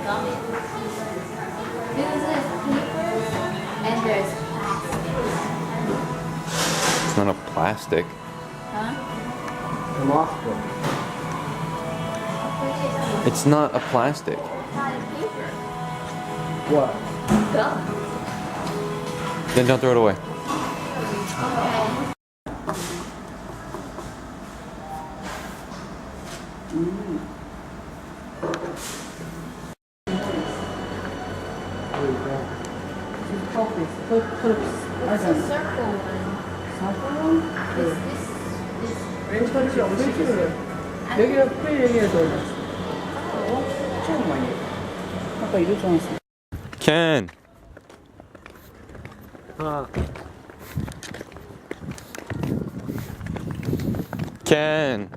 This is paper and there's plastic. It's not a plastic. Huh? It's not a plastic. It's not a paper. What? Gum. Then don't throw it away. Okay. It's a circle one. This. 왼손이 없으시고요. 여기가 풀 여기가 돌렸어. 엄청 많이. 아까 이럴 줄 알았어. Ken. Ken.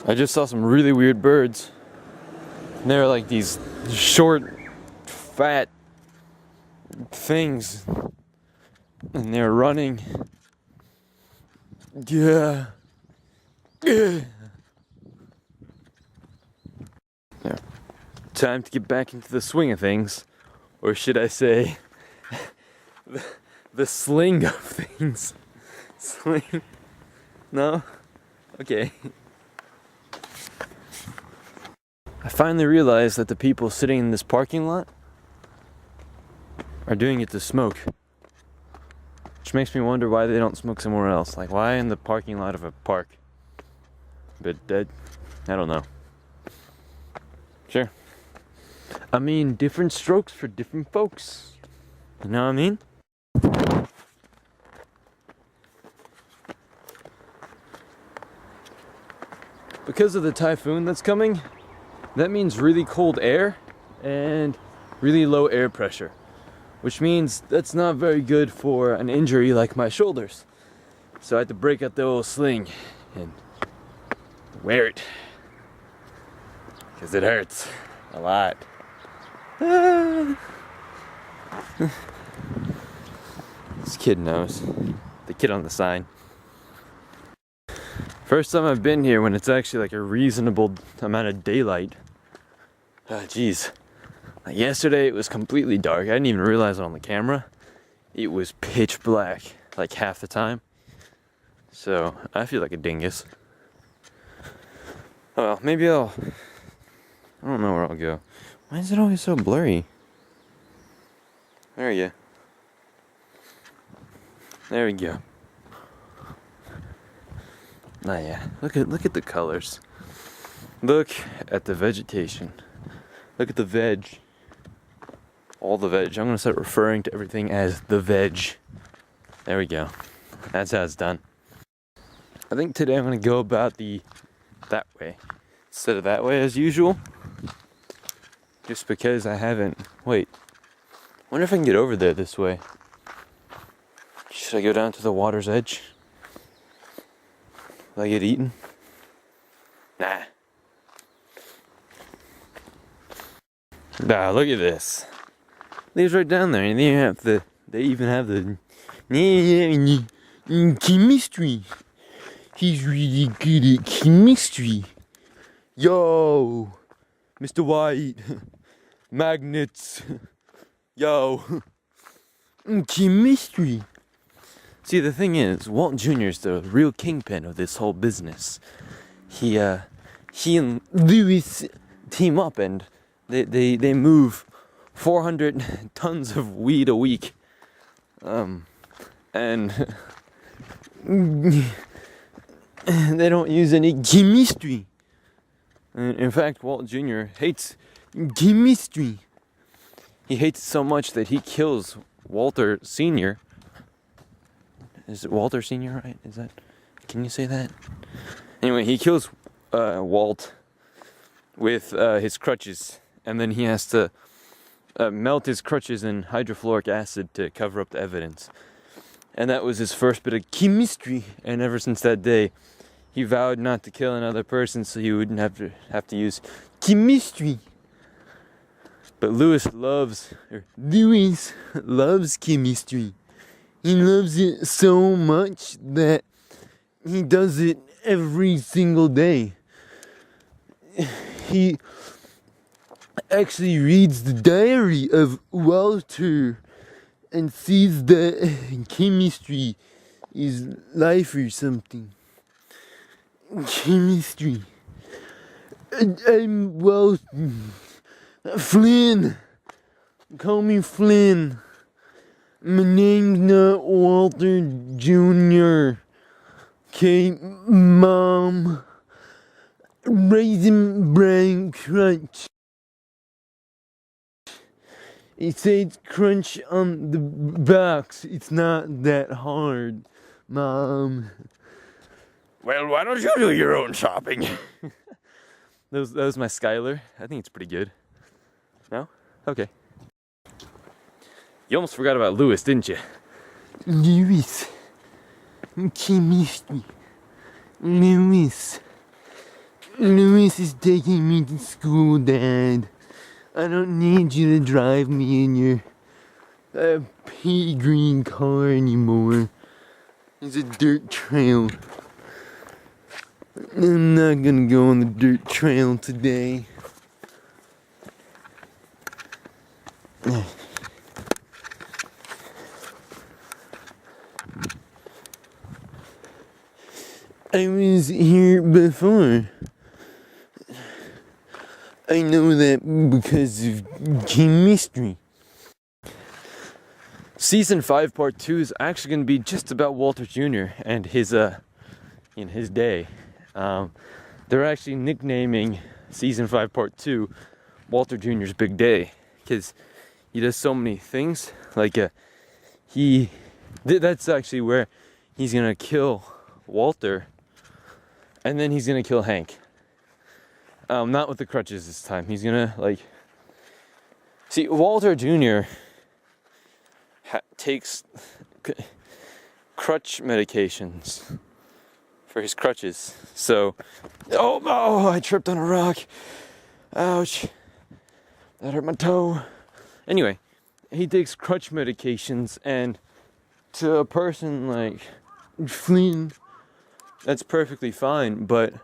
I just saw some really weird birds. And they're like these short, fat things. And they're running. Yeah. Yeah. Time to get back into the swing of things. Or should I say, the sling of things. Sling? No? Okay. I finally realized that the people sitting in this parking lot are doing it to smoke. Which makes me wonder why they don't smoke somewhere else. Like, why in the parking lot of a park? But I don't know. Sure. I mean, different strokes for different folks. You know what I mean? Because of the typhoon that's coming, that means really cold air and really low air pressure, which means that's not very good for an injury like my shoulders. So I had to break out the old sling and wear it because it hurts a lot. This kid knows. The kid on the sign. First time I've been here when it's actually like a reasonable amount of daylight. Jeez. Like yesterday it was completely dark. I didn't even realize it on the camera. It was pitch black like half the time. So I feel like a dingus. Oh well, maybe I don't know where I'll go. Why is it always so blurry? There we go. There we go. Ah yeah, look at the colors. Look at the vegetation. Look at the veg. All the veg. I'm gonna start referring to everything as the veg. There we go. That's how it's done. I think today I'm gonna go about that way instead of that way as usual. Just because I haven't. Wait. Wonder if I can get over there this way. Should I go down to the water's edge? Will I get eaten? Nah. Nah, look at this. Leaves right down there, and they even have the chemistry. He's really good at chemistry. Yo, Mr. White, magnets. Yo, chemistry. See, the thing is, Walt Jr. is the real kingpin of this whole business. He and Lewis team up, and they move 400 tons of weed a week. And they don't use any chemistry. In fact, Walt Jr. hates chemistry. He hates it so much that he kills Walter Sr. Is it Walter Sr., right? Is that... Can you say that? Anyway, he kills Walt with his crutches. And then he has to melt his crutches in hydrofluoric acid to cover up the evidence. And that was his first bit of chemistry. And ever since that day, he vowed not to kill another person so he wouldn't have to use chemistry. But Lewis loves chemistry. He loves it so much that he does it every single day. He actually reads the diary of Walter and sees that chemistry is life or something. Chemistry. I'm Flynn. Call me Flynn. My name's not Walter Jr. Okay, Mom. Raisin Bran Crunch. It says crunch on the box. It's not that hard, Mom. Well, why don't you do your own shopping? that was my Skylar. I think it's pretty good. No? Okay. You almost forgot about Lewis, didn't you? Lewis. Chemistry. Lewis. Lewis is taking me to school, Dad. I don't need you to drive me in your pea green car anymore. It's a dirt trail. I'm not gonna go on the dirt trail today. I was here before. I know that because of chemistry. Season 5 part 2 is actually going to be just about Walter Jr. and his day. They're actually nicknaming Season 5 part 2 Walter Jr.'s big day because he does so many things. Like that's actually where he's going to kill Walter and then he's going to kill Hank. Not with the crutches this time. He's gonna see Walter Jr. Takes crutch medications for his crutches. So, oh, I tripped on a rock. Ouch, that hurt my toe. Anyway, he takes crutch medications, and to a person like Flynn, that's perfectly fine, but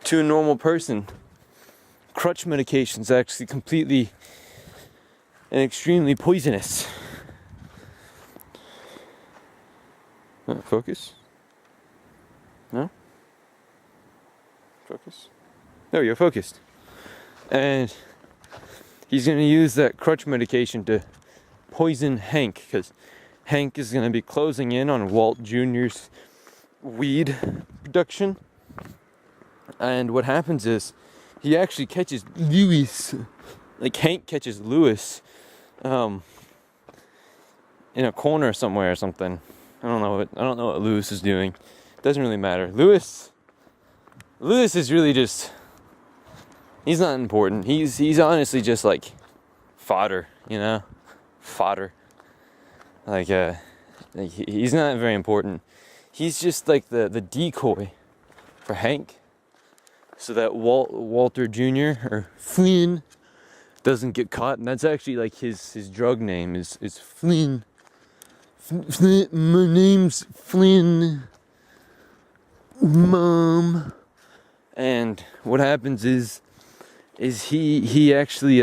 to a normal person, crutch medication is actually completely and extremely poisonous. Focus? No? Focus? There you go, focused. And he's going to use that crutch medication to poison Hank, because Hank is going to be closing in on Walt Jr.'s weed production. And what happens is he actually catches Lewis, like Hank catches Lewis, in a corner somewhere or something. I don't know what Lewis is doing. Doesn't really matter. Lewis is really just, he's not important. He's honestly just like fodder, you know, fodder. Like he's not very important. He's just like the decoy for Hank, so that Walter Jr. or Flynn doesn't get caught. And that's actually like his drug name is Flynn. Flynn. My name's Flynn, Mom. And what happens is he actually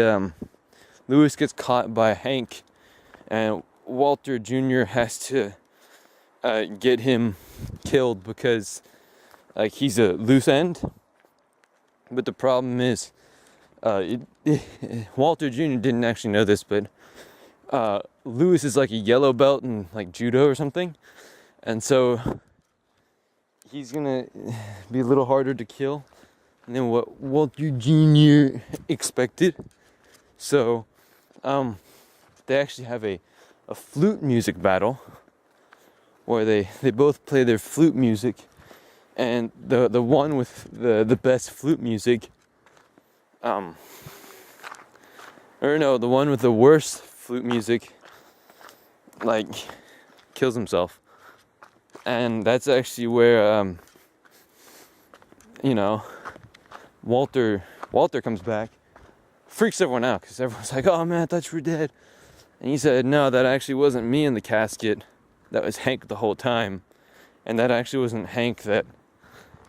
Lewis gets caught by Hank, and Walter Jr. has to get him killed because like he's a loose end. But the problem is, Walter Jr. didn't actually know this, but Lewis is like a yellow belt in like judo or something, and so he's gonna be a little harder to kill than what Walter Jr. expected. So they actually have a flute music battle where they both play their flute music. And the one with the best flute music, the one with the worst flute music, like, kills himself. And that's actually where, Walter comes back freaks everyone out because everyone's like, oh man, I thought you were dead. And he said, no, that actually wasn't me in the casket. That was Hank the whole time. And that actually wasn't Hank that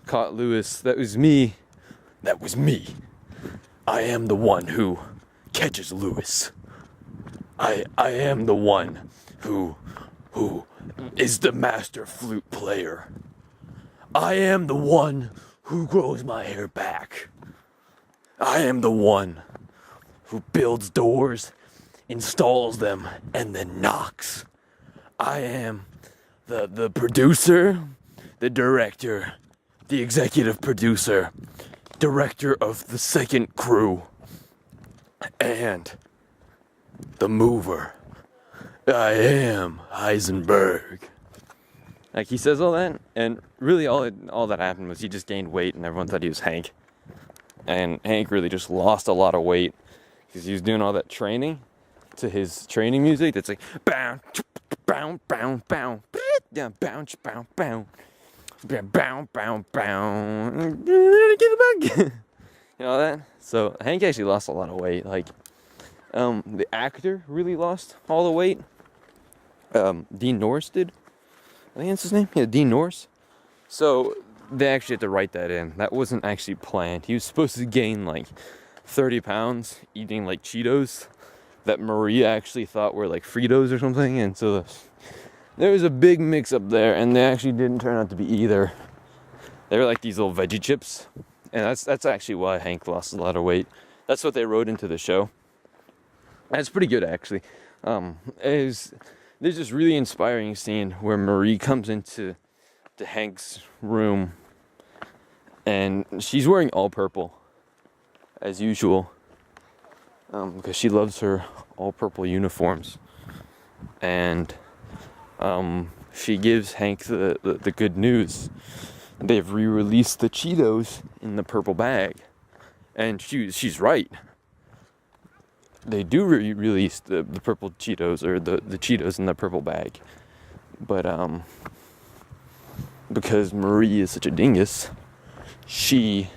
caught Lewis. That was me. That was me. I am the one who catches Lewis. I am the one who is the master flute player. I am the one who grows my hair back. I am the one who builds doors, installs them, and then knocks. I am the producer, the director, the executive producer, director of the second crew, and the mover. I am Heisenberg. Like, he says all that, and really all that happened was he just gained weight and everyone thought he was Hank. And Hank really just lost a lot of weight because he was doing all that training to his training music that's like bow bow bow bow down bounce bow bow bow bow bow you know that. So Hank actually lost a lot of weight. Like the actor really lost all the weight. Dean Norris did. I think that's his name. Yeah, Dean Norris. So they actually had to write that in. That wasn't actually planned. He was supposed to gain like 30 pounds eating like Cheetos that Maria actually thought were like Fritos or something. And so there was a big mix up there, and they actually didn't turn out to be either. They were like these little veggie chips. And that's actually why Hank lost a lot of weight. That's what they wrote into the show. That's pretty good, actually. There's this really inspiring scene where Marie comes into Hank's room, and she's wearing all purple, as usual, because she loves her all purple uniforms. And she gives Hank the good news. They've re-released the Cheetos in the purple bag, and she's right. They do release the purple Cheetos, or the Cheetos in the purple bag. But because Marie is such a dingus, she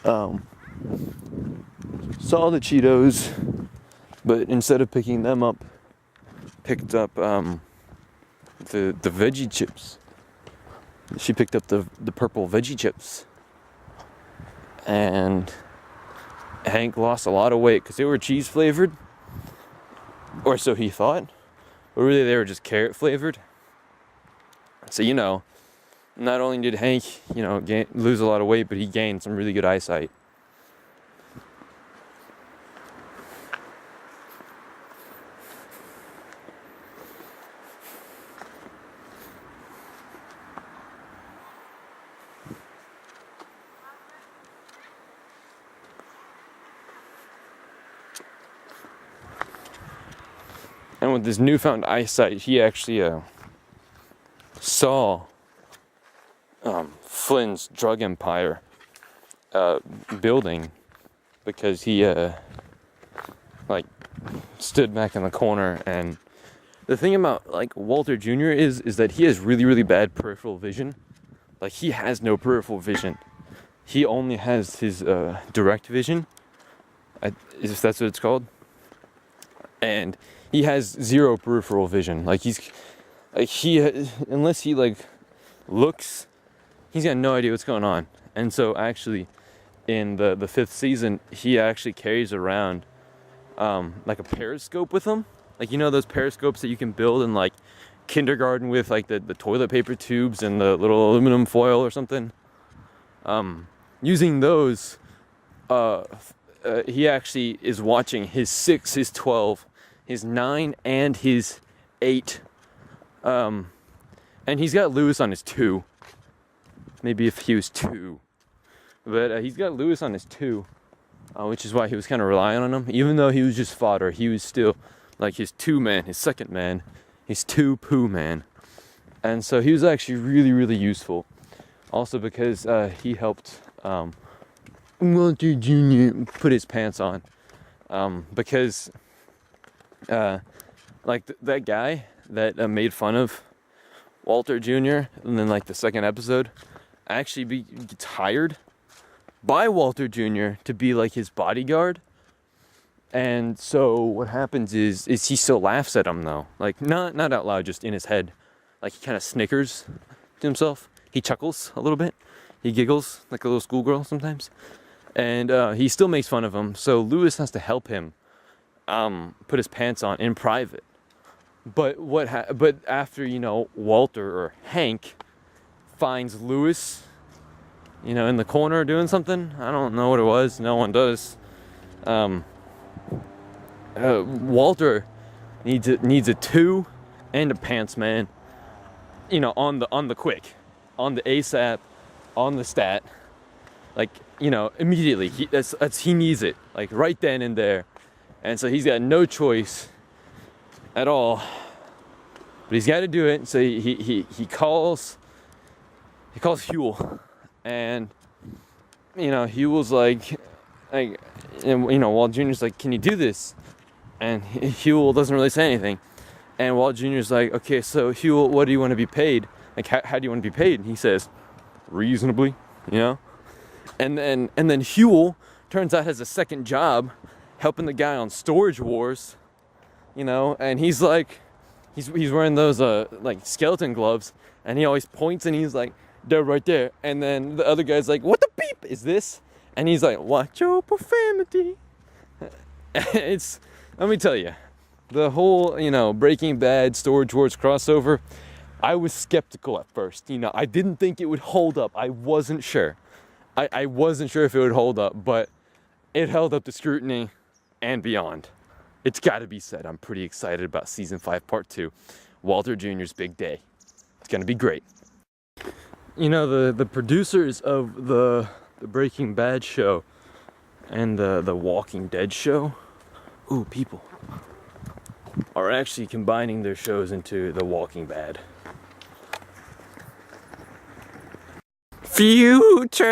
saw the Cheetos, but instead of picking them up, picked up the veggie chips. She picked up the purple veggie chips. And Hank lost a lot of weight because they were cheese flavored, or so he thought, but really they were just carrot flavored. So, not only did Hank, lose a lot of weight, but he gained some really good eyesight. And with his newfound eyesight, he actually saw Flynn's drug empire building, because he stood back in the corner. And the thing about Walter Jr. is that he has really, really bad peripheral vision. Like, he has no peripheral vision. He only has his direct vision, if that's what it's called. And he has zero peripheral vision. Unless he looks, he's got no idea what's going on. And so actually, in the fifth season, he actually carries around a periscope with him. Those periscopes that you can build in kindergarten with the toilet paper tubes and the little aluminum foil or something. Using those, he actually is watching his 6, his 12, his 9, and his 8. And he's got Lewis on his 2. Maybe if he was 2. But he's got Lewis on his 2. Which is why he was kind of relying on him. Even though he was just fodder, he was still his 2 man, his second man, his 2 poo man. And so he was actually really, really useful. Also because he helped Walter Jr. put his pants on. Because that guy that made fun of Walter Jr. and then the second episode actually gets hired by Walter Jr. to be like his bodyguard. And so what happens is he still laughs at him though, like not out loud, just in his head. Like he kind of snickers to himself. He chuckles a little bit. He giggles like a little schoolgirl sometimes. And he still makes fun of him. So Lewis has to help him put his pants on in private. But but after, you know, Walter or Hank finds Lewis, you know, in the corner doing something, I don't know what it was. No one does. Walter needs a 2 and a pants man, you know, on the quick, on the ASAP, on the stat, like, you know, immediately. He needs it, like right then and there, and so he's got no choice at all, but he's got to do it. So he calls Huel, and you know, Huel's like, and, you know, Walt Jr.'s like, can you do this? And Huel doesn't really say anything. And Walt Jr.'s like, okay, so Huel, what do you want to be paid? Like, how do you want to be paid? And he says, reasonably, you know? And then Huel turns out has a second job helping the guy on Storage Wars, you know? And he's like, he's wearing those like skeleton gloves, and he always points and he's like, they're right there. And then the other guy's like, what the beep is this? And he's like, watch your profanity. Let me tell you, the whole, you know, Breaking Bad, Storage Wars crossover, I was skeptical at first. You know, I didn't think it would hold up. I wasn't sure. I wasn't sure if it would hold up, but it held up to scrutiny and beyond. It's got to be said, I'm pretty excited about Season 5, Part 2. Walter Jr.'s big day. It's going to be great. You know, the producers of the Breaking Bad show and the Walking Dead show, ooh, people, are actually combining their shows into The Walking Bad. Future!